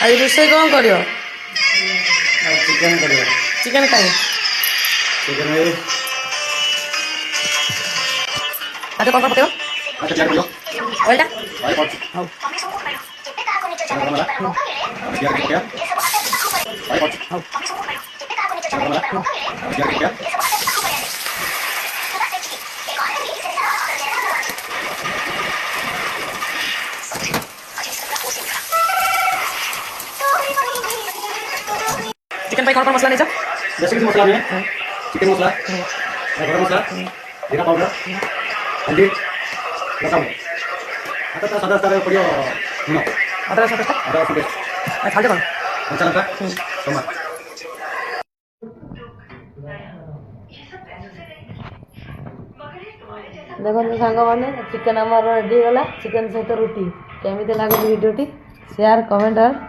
आज रोषे कौन कर चिकेन करियो चिकेन खाई चिकेन है आज कौन पकेब अच्छा क्या करियो ऑयलटा भाई कौन हाउ हमारा क्या क्या भाई कौन हाउ हमारा क्या क्या चिकन पाई कौन मसला नहीं जैसे कि मसाला में चिकन मसाला गरम मसाला जीरा पाउडर हल्दी लसन आता तो सादा सादा पड़ियो नो अदरक सब पेस्ट अदरक पेस्ट खाते कौन कच्चा लंका टमाटर देखो सांग मैंने चिकेन आम रेडी गला चिकेन सहित रुटी केमी लगे भिडियोटी शेयर कमेंट और